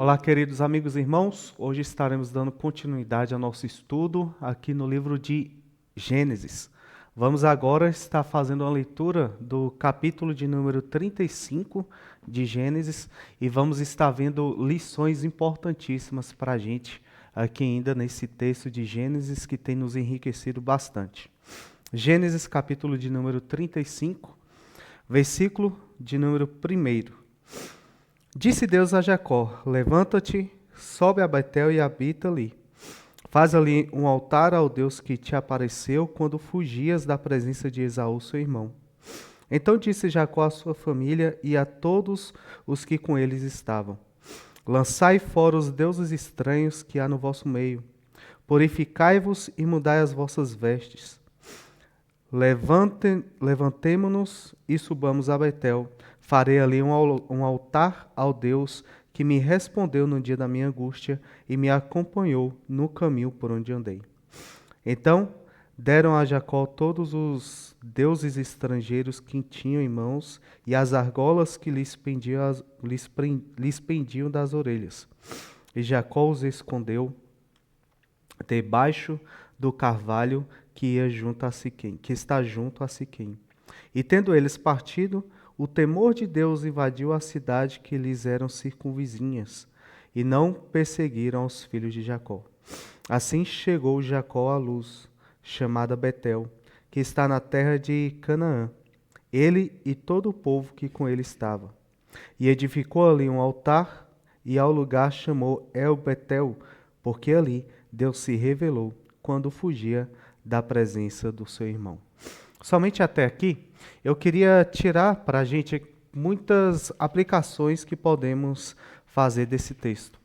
Olá, queridos amigos e irmãos. Hoje estaremos dando continuidade ao nosso estudo aqui no livro de Gênesis. Vamos agora estar fazendo uma leitura do capítulo de número 35 de Gênesis e vamos estar vendo lições importantíssimas para a gente aqui ainda nesse texto de Gênesis que tem nos enriquecido bastante. Gênesis capítulo de número 35, versículo de número 1. Disse Deus a Jacó: levanta-te, sobe a Betel e habita ali. Faz ali um altar ao Deus que te apareceu quando fugias da presença de Esaú, seu irmão. Então disse Jacó à sua família e a todos os que com eles estavam: lançai fora os deuses estranhos que há no vosso meio. Purificai-vos e mudai as vossas vestes. Levantemo-nos e subamos a Betel. Farei ali um altar ao Deus que me respondeu no dia da minha angústia e me acompanhou no caminho por onde andei. Então deram a Jacó todos os deuses estrangeiros que tinham em mãos e as argolas que lhes pendiam das orelhas. E Jacó os escondeu debaixo do carvalho que está junto a Siquém. E tendo eles partido, o temor de Deus invadiu a cidade que lhes eram circunvizinhas, e não perseguiram os filhos de Jacó. Assim chegou Jacó à luz, chamada Betel, que está na terra de Canaã, ele e todo o povo que com ele estava. E edificou ali um altar, e ao lugar chamou El-Betel, porque ali Deus se revelou quando fugia da presença do seu irmão. Somente até aqui, eu queria tirar para a gente muitas aplicações que podemos fazer desse texto.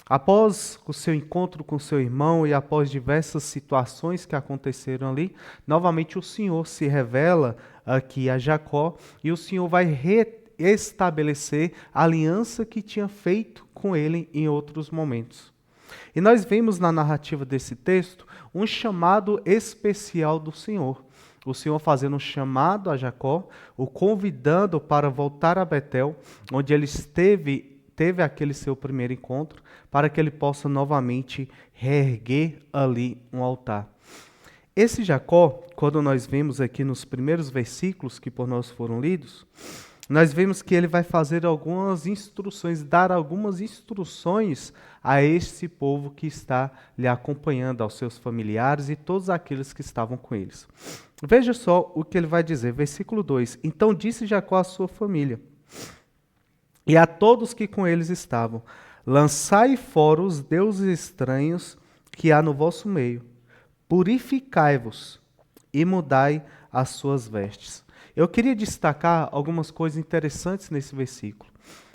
Após o seu encontro com seu irmão e após diversas situações que aconteceram ali, novamente o Senhor se revela aqui a Jacó e o Senhor vai restabelecer a aliança que tinha feito com ele em outros momentos. E nós vemos na narrativa desse texto um chamado especial do Senhor. O Senhor fazendo um chamado a Jacó, o convidando para voltar a Betel, onde ele teve aquele seu primeiro encontro, para que ele possa novamente reerguer ali um altar. Esse Jacó, quando nós vemos aqui nos primeiros versículos que por nós foram lidos, nós vemos que ele vai fazer algumas instruções, dar algumas instruções a esse povo que está lhe acompanhando, aos seus familiares e todos aqueles que estavam com eles. Veja só o que ele vai dizer, versículo 2. Então disse Jacó à sua família e a todos que com eles estavam: lançai fora os deuses estranhos que há no vosso meio, purificai-vos e mudai as suas vestes. Eu queria destacar algumas coisas interessantes nesse versículo.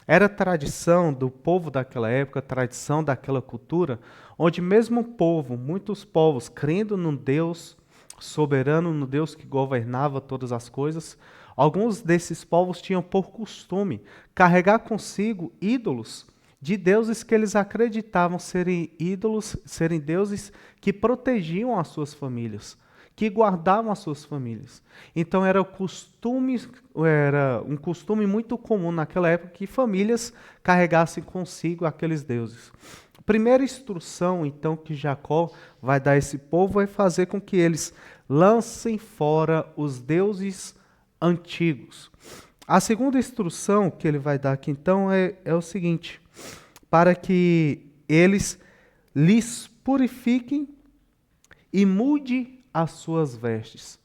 Era tradição do povo daquela época, tradição daquela cultura, onde mesmo o povo, muitos povos, crendo num Deus soberano, no Deus que governava todas as coisas, alguns desses povos tinham por costume carregar consigo ídolos de deuses que eles acreditavam serem ídolos, serem deuses que protegiam as suas famílias, que guardavam as suas famílias. Então era um costume muito comum naquela época que famílias carregassem consigo aqueles deuses. A primeira instrução, então, que Jacó vai dar a esse povo é fazer com que eles lancem fora os deuses antigos. A segunda instrução que ele vai dar aqui, então, é o seguinte: para que eles lhes purifiquem e mude as suas vestes.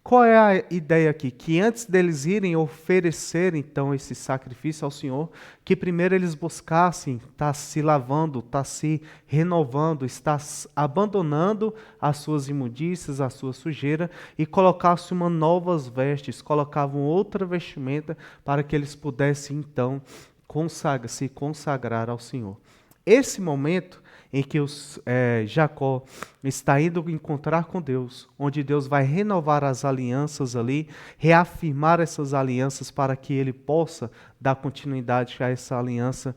Qual é a ideia aqui? Que antes deles irem oferecer, então, esse sacrifício ao Senhor, que primeiro eles buscassem estar se lavando, estar se renovando, estar abandonando as suas imundícias, a sua sujeira, e colocassem uma novas vestes, colocavam outra vestimenta para que eles pudessem, então, se consagrar ao Senhor. Esse momento em que Jacó está indo encontrar com Deus, onde Deus vai renovar as alianças ali, reafirmar essas alianças para que ele possa dar continuidade a essa aliança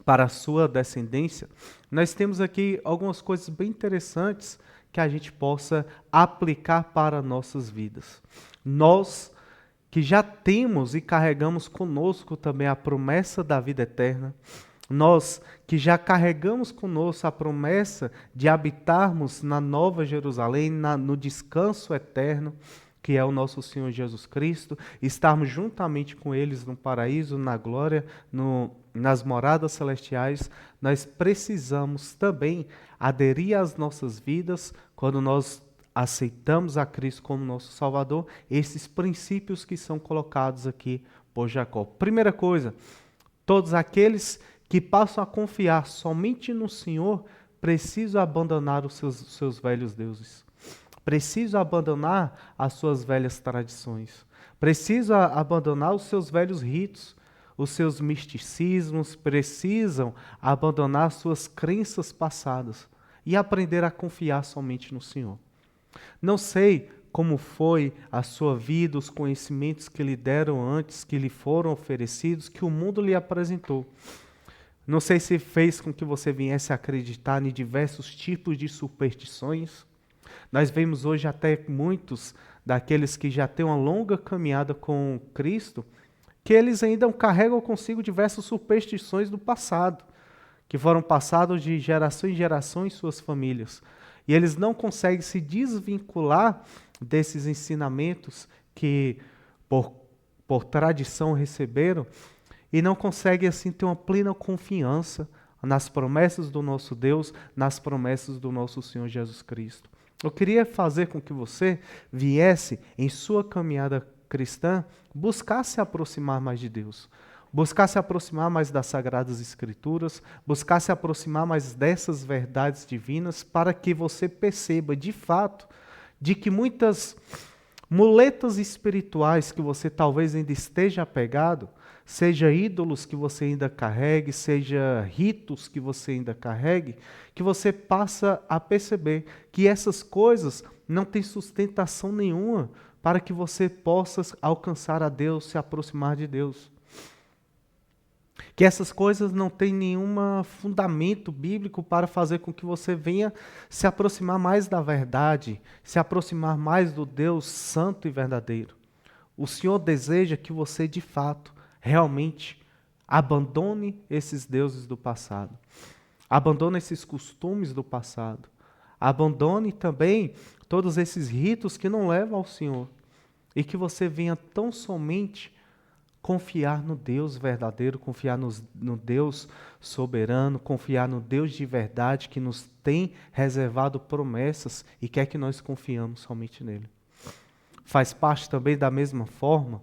para a sua descendência. Nós temos aqui algumas coisas bem interessantes que a gente possa aplicar para nossas vidas. Nós que já temos e carregamos conosco também a promessa da vida eterna, Nós que já carregamos conosco a promessa de habitarmos na Nova Jerusalém, no descanso eterno, que é o nosso Senhor Jesus Cristo, estarmos juntamente com eles no paraíso, na glória, nas moradas celestiais, nós precisamos também aderir às nossas vidas, quando nós aceitamos a Cristo como nosso Salvador, esses princípios que são colocados aqui por Jacó. Primeira coisa, todos aqueles que passam a confiar somente no Senhor precisam abandonar os seus velhos deuses. Precisam abandonar as suas velhas tradições. Precisam abandonar os seus velhos ritos, os seus misticismos. Precisam abandonar suas crenças passadas e aprender a confiar somente no Senhor. Não sei como foi a sua vida, os conhecimentos que lhe deram antes, que lhe foram oferecidos, que o mundo lhe apresentou. Não sei se fez com que você viesse a acreditar em diversos tipos de superstições. Nós vemos hoje até muitos daqueles que já têm uma longa caminhada com Cristo, que eles ainda carregam consigo diversas superstições do passado, que foram passadas de geração em geração em suas famílias. E eles não conseguem se desvincular desses ensinamentos que por tradição receberam, e não conseguem assim ter uma plena confiança nas promessas do nosso Deus, nas promessas do nosso Senhor Jesus Cristo. Eu queria fazer com que você viesse em sua caminhada cristã, buscar se aproximar mais de Deus, buscar se aproximar mais das Sagradas Escrituras, buscar se aproximar mais dessas verdades divinas, para que você perceba de fato de que muitas muletas espirituais que você talvez ainda esteja apegado, seja ídolos que você ainda carregue, seja ritos que você ainda carregue, que você passa a perceber que essas coisas não têm sustentação nenhuma para que você possa alcançar a Deus, se aproximar de Deus. Que essas coisas não têm nenhum fundamento bíblico para fazer com que você venha se aproximar mais da verdade, se aproximar mais do Deus santo e verdadeiro. O Senhor deseja que você, de fato, realmente abandone esses deuses do passado. Abandone esses costumes do passado. Abandone também todos esses ritos que não levam ao Senhor. E que você venha tão somente confiar no Deus verdadeiro, confiar no Deus soberano, confiar no Deus de verdade que nos tem reservado promessas e quer que nós confiamos somente nele. Faz parte também da mesma forma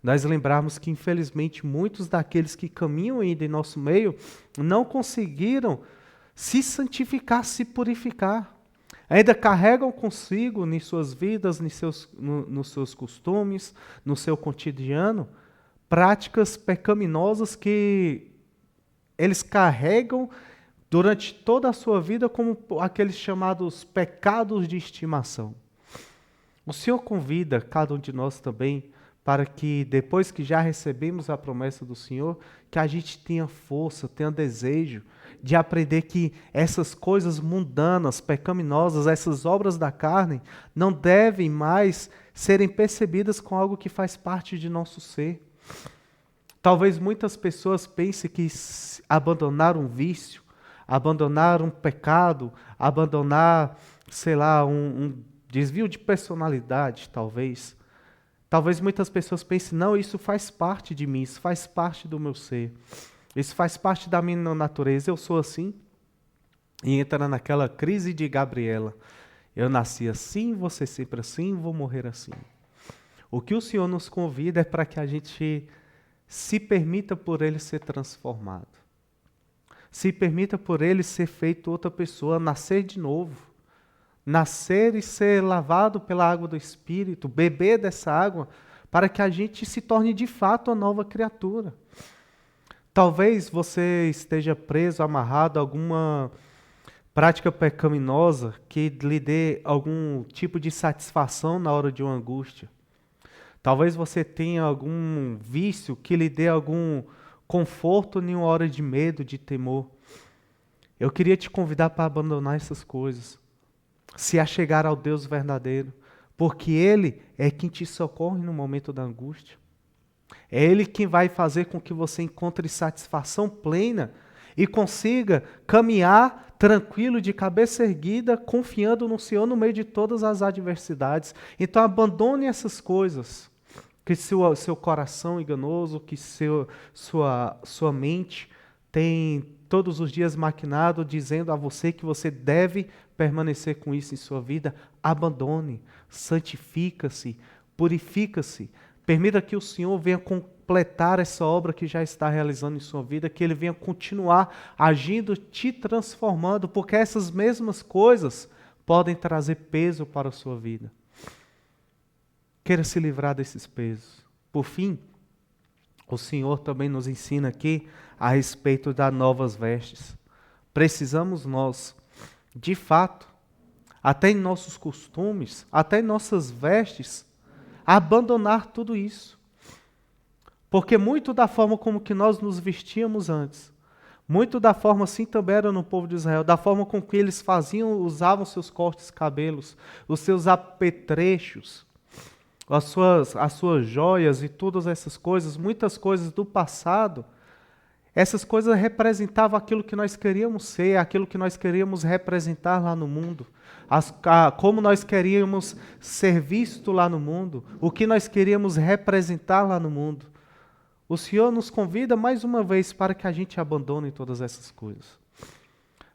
nós lembrarmos que infelizmente muitos daqueles que caminham ainda em nosso meio não conseguiram se santificar, se purificar. Ainda carregam consigo em suas vidas, nos seus costumes, no seu cotidiano, práticas pecaminosas que eles carregam durante toda a sua vida como aqueles chamados pecados de estimação. O Senhor convida cada um de nós também para que depois que já recebemos a promessa do Senhor, que a gente tenha força, tenha desejo de aprender que essas coisas mundanas, pecaminosas, essas obras da carne, não devem mais serem percebidas com algo que faz parte de nosso ser. Talvez muitas pessoas pensem que abandonar um vício, abandonar um pecado, abandonar, sei lá, um desvio de personalidade, talvez muitas pessoas pensem, não, isso faz parte de mim, isso faz parte do meu ser, isso faz parte da minha natureza, eu sou assim. E entra naquela crise de Gabriela, eu nasci assim, vou ser sempre assim, vou morrer assim. O que o Senhor nos convida é para que a gente se permita por Ele ser transformado. Se permita por Ele ser feito outra pessoa, nascer de novo. Nascer e ser lavado pela água do Espírito, beber dessa água, para que a gente se torne de fato uma nova criatura. Talvez você esteja preso, amarrado a alguma prática pecaminosa que lhe dê algum tipo de satisfação na hora de uma angústia. Talvez você tenha algum vício que lhe dê algum conforto em uma hora de medo, de temor. Eu queria te convidar para abandonar essas coisas. Se achegar ao Deus verdadeiro, porque Ele é quem te socorre no momento da angústia. É Ele quem vai fazer com que você encontre satisfação plena e consiga caminhar tranquilo, de cabeça erguida, confiando no Senhor no meio de todas as adversidades. Então abandone essas coisas, que seu coração enganoso, que sua mente tem todos os dias maquinado, dizendo a você que você deve permanecer com isso em sua vida. Abandone, santifica-se, purifica-se. Permita que o Senhor venha completar essa obra que já está realizando em sua vida, que Ele venha continuar agindo, te transformando, porque essas mesmas coisas podem trazer peso para a sua vida. Queira se livrar desses pesos. Por fim, o Senhor também nos ensina aqui a respeito das novas vestes. Precisamos nós, de fato, até em nossos costumes, até em nossas vestes, abandonar tudo isso. Porque muito da forma como que nós nos vestíamos antes, muito da forma assim também era no povo de Israel, da forma com que eles usavam seus cortes de cabelos, os seus apetrechos, as suas joias e todas essas coisas, muitas coisas do passado, essas coisas representavam aquilo que nós queríamos ser, aquilo que nós queríamos representar lá no mundo, como nós queríamos ser visto lá no mundo, o que nós queríamos representar lá no mundo. O Senhor nos convida mais uma vez para que a gente abandone todas essas coisas.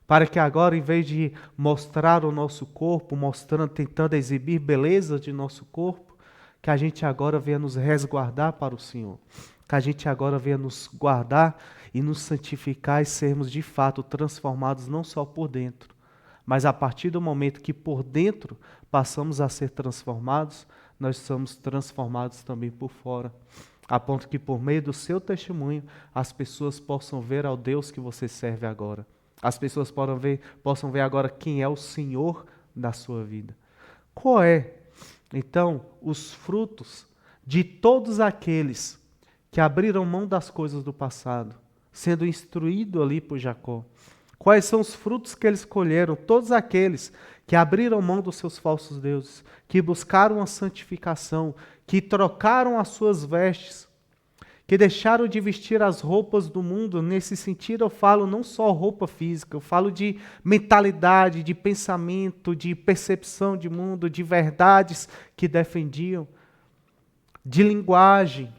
Para que agora, em vez de mostrar o nosso corpo, tentando exibir beleza de nosso corpo, que a gente agora venha nos resguardar para o Senhor. Que a gente agora venha nos guardar e nos santificar e sermos de fato transformados não só por dentro, mas a partir do momento que por dentro passamos a ser transformados, nós somos transformados também por fora. A ponto que por meio do seu testemunho as pessoas possam ver ao Deus que você serve agora. As pessoas possam ver agora quem é o Senhor da sua vida. Qual é, então, os frutos de todos aqueles que abriram mão das coisas do passado, sendo instruído ali por Jacó? Quais são os frutos que eles colheram? Todos aqueles que abriram mão dos seus falsos deuses, que buscaram a santificação, que trocaram as suas vestes, que deixaram de vestir as roupas do mundo. Nesse sentido eu falo não só roupa física, eu falo de mentalidade, de pensamento, de percepção de mundo, de verdades que defendiam, de linguagem,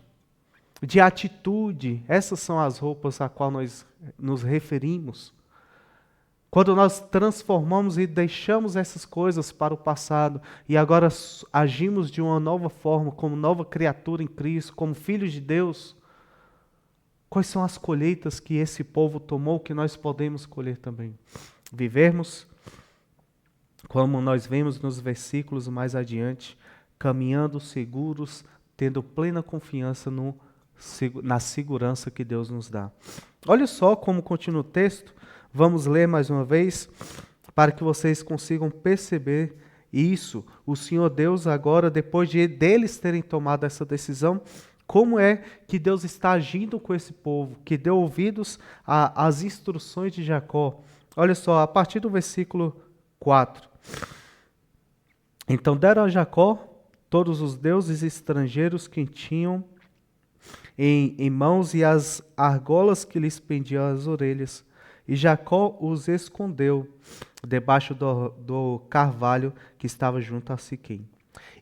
de atitude. Essas são as roupas a qual nós nos referimos. Quando nós transformamos e deixamos essas coisas para o passado e agora agimos de uma nova forma, como nova criatura em Cristo, como filhos de Deus, quais são as colheitas que esse povo tomou que nós podemos colher também? Vivermos, como nós vemos nos versículos mais adiante, caminhando seguros, tendo plena confiança na segurança que Deus nos dá. Olha só como continua o texto. Vamos ler mais uma vez, para que vocês consigam perceber isso. O Senhor Deus agora, depois deles terem tomado essa decisão, como é que Deus está agindo com esse povo, que deu ouvidos às instruções de Jacó. Olha só, a partir do versículo 4. Então deram a Jacó todos os deuses estrangeiros que tinham em mãos e as argolas que lhes pendiam as orelhas. E Jacó os escondeu debaixo do carvalho que estava junto a Siquém.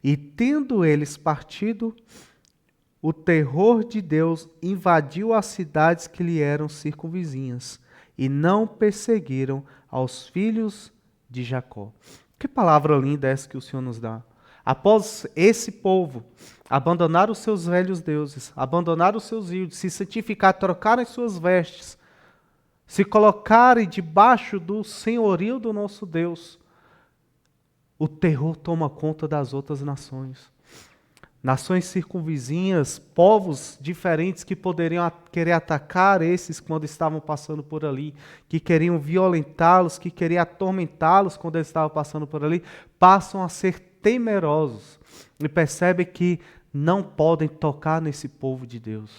E tendo eles partido, o terror de Deus invadiu as cidades que lhe eram circunvizinhas, e não perseguiram aos filhos de Jacó. Que palavra linda essa que o Senhor nos dá. Após esse povo abandonar os seus velhos deuses, abandonar os seus ídolos, se santificar, trocar as suas vestes, se colocarem debaixo do senhorio do nosso Deus, o terror toma conta das outras nações. Nações circunvizinhas, povos diferentes que poderiam querer atacar esses quando estavam passando por ali, que queriam violentá-los, que queriam atormentá-los quando eles estavam passando por ali, passam a ser temerosos e percebem que não podem tocar nesse povo de Deus.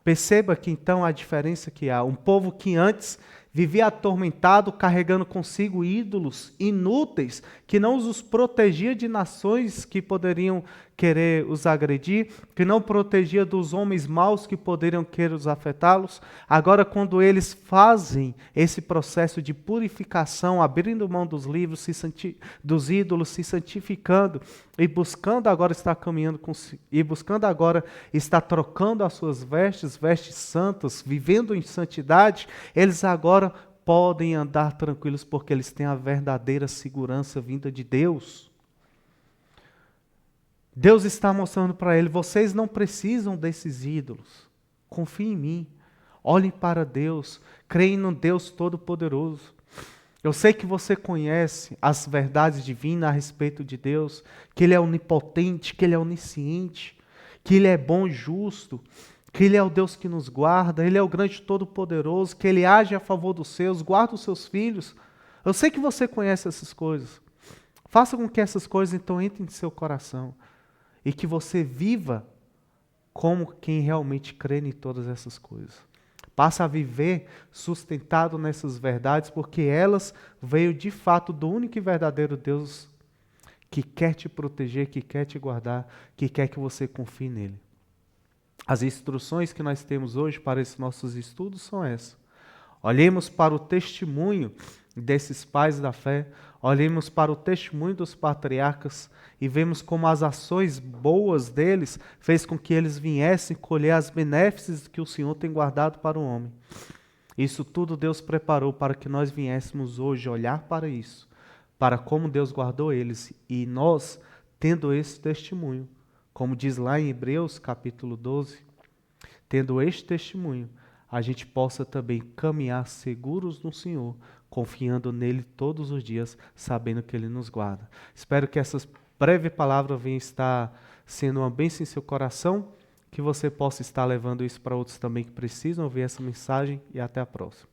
Perceba que então a diferença que há. Um povo que antes vivia atormentado, carregando consigo ídolos inúteis, que não os protegia de nações que poderiam querer os agredir, que não protegia dos homens maus que poderiam querer os afetá-los. Agora, quando eles fazem esse processo de purificação, abrindo mão dos livros, dos ídolos, se santificando e buscando agora estar caminhando e buscando agora estar trocando as suas vestes, vestes santas, vivendo em santidade, eles agora podem andar tranquilos porque eles têm a verdadeira segurança vinda de Deus. Deus está mostrando para ele, vocês não precisam desses ídolos. Confiem em mim. Olhem para Deus. Creem no Deus Todo-Poderoso. Eu sei que você conhece as verdades divinas a respeito de Deus, que Ele é onipotente, que Ele é onisciente, que Ele é bom e justo, que Ele é o Deus que nos guarda, Ele é o grande Todo-Poderoso, que Ele age a favor dos seus, guarda os seus filhos. Eu sei que você conhece essas coisas. Faça com que essas coisas então entrem em seu coração. E que você viva como quem realmente crê em todas essas coisas. Passa a viver sustentado nessas verdades, porque elas veio de fato do único e verdadeiro Deus que quer te proteger, que quer te guardar, que quer que você confie nele. As instruções que nós temos hoje para esses nossos estudos são essas. Olhemos para o testemunho desses pais da fé, olhemos para o testemunho dos patriarcas e vemos como as ações boas deles fez com que eles viessem colher as benéficas que o Senhor tem guardado para o homem. Isso tudo Deus preparou para que nós viéssemos hoje olhar para isso, para como Deus guardou eles e nós, tendo esse testemunho, como diz lá em Hebreus capítulo 12, tendo este testemunho, a gente possa também caminhar seguros no Senhor, confiando nele todos os dias, sabendo que Ele nos guarda. Espero que essas breves palavras venham estar sendo uma bênção em seu coração, que você possa estar levando isso para outros também que precisam ouvir essa mensagem e até a próxima.